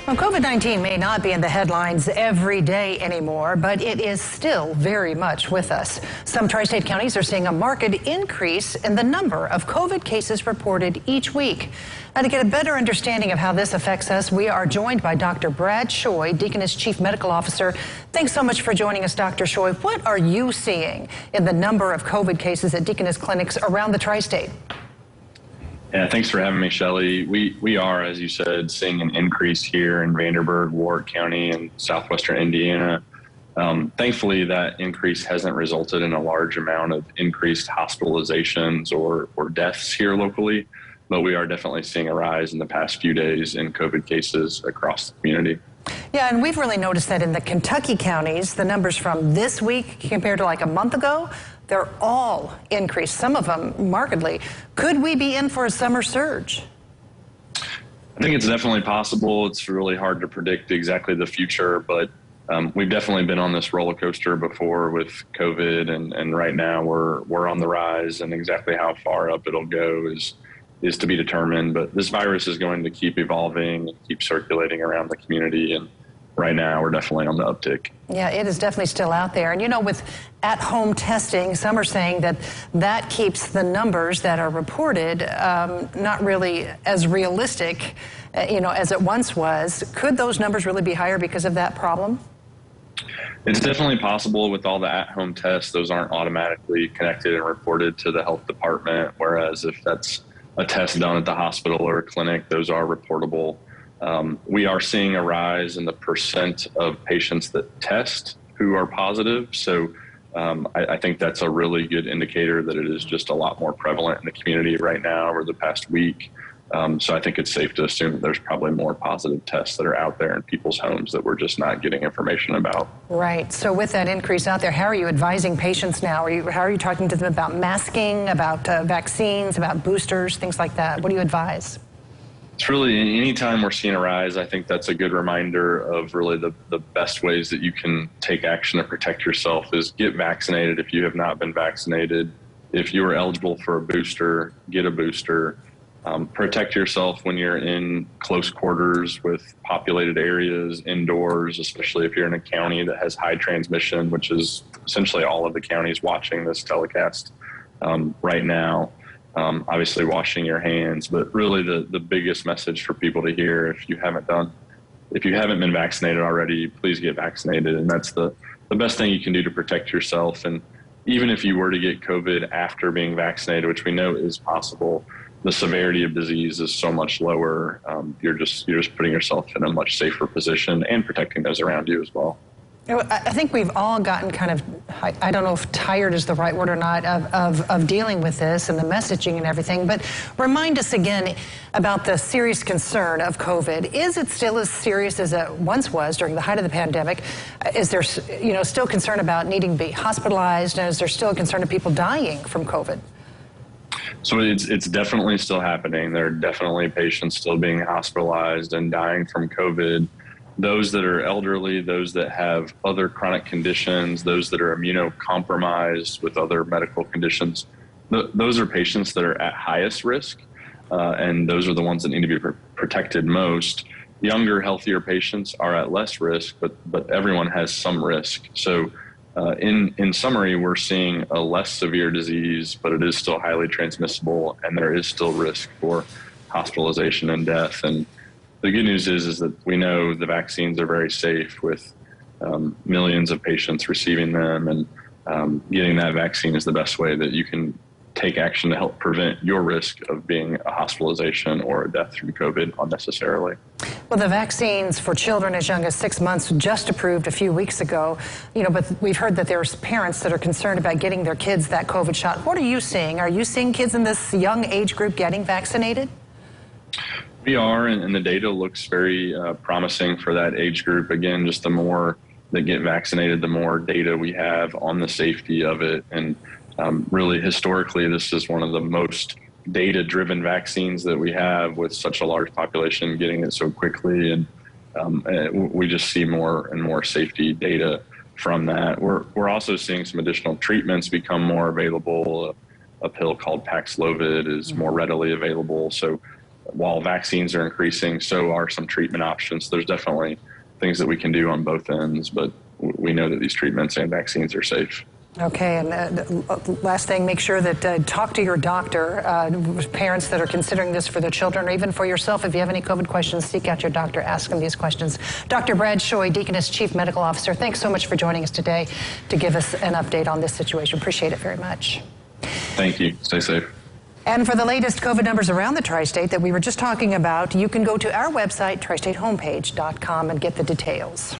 Well, COVID-19 may not be in the headlines every day anymore, but it is still very much with us. Some tri-state counties are seeing a marked increase in the number of COVID cases reported each week. Now, to get a better understanding of how this affects us, we are joined by Dr. Brad Shoy, Deaconess Chief Medical Officer. Thanks so much for joining us, Dr. Shoy. What are you seeing in the number of COVID cases at Deaconess clinics around the tri-state? Yeah, thanks for having me, Shelley. We are, as you said, seeing an increase here in Vanderburgh, Warwick County, and southwestern Indiana. Thankfully, that increase hasn't resulted in a large amount of increased hospitalizations or deaths here locally, but we are definitely seeing a rise in the past few days in COVID cases across the community. Yeah, and we've really noticed that in the Kentucky counties, the numbers from this week compared to like a month ago, they're all increased, some of them markedly. Could we be in for a summer surge? I think it's definitely possible. It's really hard to predict exactly the future, but we've definitely been on this roller coaster before with COVID, and right now we're on the rise, and exactly how far up it'll go is to be determined. But this virus is going to keep evolving and keep circulating around the community, and right now we're definitely on the uptick. Yeah, it is definitely still out there. And you know, with at-home testing, some are saying that keeps the numbers that are reported not really as realistic, as it once was. Could those numbers really be higher because of that problem? It's definitely possible. With all the at-home tests, those aren't automatically connected and reported to the health department, whereas if that's a test done at the hospital or a clinic, those are reportable. We are seeing a rise in the percent of patients that test who are positive. So I think that's a really good indicator that it is just a lot more prevalent in the community right now over the past week. So I think it's safe to assume that there's probably more positive tests that are out there in people's homes that we're just not getting information about. Right. So with that increase out there, how are you advising patients now? How are you talking to them about masking, about vaccines, about boosters, things like that? What do you advise? It's really, anytime we're seeing a rise, I think that's a good reminder of really the best ways that you can take action to protect yourself is get vaccinated if you have not been vaccinated. If you are eligible for a booster, get a booster. Protect yourself when you're in close quarters with populated areas, indoors, especially if you're in a county that has high transmission, which is essentially all of the counties watching this telecast right now. Obviously washing your hands, but really the biggest message for people to hear, if you haven't been vaccinated already, please get vaccinated. And that's the best thing you can do to protect yourself. And even if you were to get COVID after being vaccinated, which we know is possible, the severity of disease is so much lower. You're just putting yourself in a much safer position and protecting those around you as well. I think we've all gotten kind of, I don't know if tired is the right word or not, of dealing with this and the messaging and everything, but remind us again about the serious concern of COVID. Is it still as serious as it once was during the height of the pandemic? Is there, still concern about needing to be hospitalized? And is there still a concern of people dying from COVID? So it's definitely still happening. There are definitely patients still being hospitalized and dying from COVID. Those that are elderly, those that have other chronic conditions, those that are immunocompromised with other medical conditions, those are patients that are at highest risk, and those are the ones that need to be protected most. Younger, healthier patients are at less risk, but everyone has some risk. So in summary, we're seeing a less severe disease, but it is still highly transmissible, and there is still risk for hospitalization and death. And the good news is that we know the vaccines are very safe with millions of patients receiving them, and getting that vaccine is the best way that you can take action to help prevent your risk of being a hospitalization or a death from COVID unnecessarily. Well, the vaccines for children as young as 6 months just approved a few weeks ago, but we've heard that there's parents that are concerned about getting their kids that COVID shot. What are you seeing? Are you seeing kids in this young age group getting vaccinated? We are, and the data looks very promising for that age group. Again, just the more that get vaccinated, the more data we have on the safety of it. And really, historically, this is one of the most data-driven vaccines that we have, with such a large population getting it so quickly. And we just see more and more safety data from that. We're also seeing some additional treatments become more available. A pill called Paxlovid is more readily available. So while vaccines are increasing, so are some treatment options. There's definitely things that we can do on both ends, but we know that these treatments and vaccines are safe. Okay, and last thing, make sure that talk to your doctor, parents that are considering this for their children, or even for yourself. If you have any COVID questions, seek out your doctor, ask him these questions. Dr. Brad Shoy, Deaconess Chief Medical Officer, thanks so much for joining us today to give us an update on this situation. Appreciate it very much. Thank you. Stay safe. And for the latest COVID numbers around the tri-state that we were just talking about, you can go to our website, tristatehomepage.com, and get the details.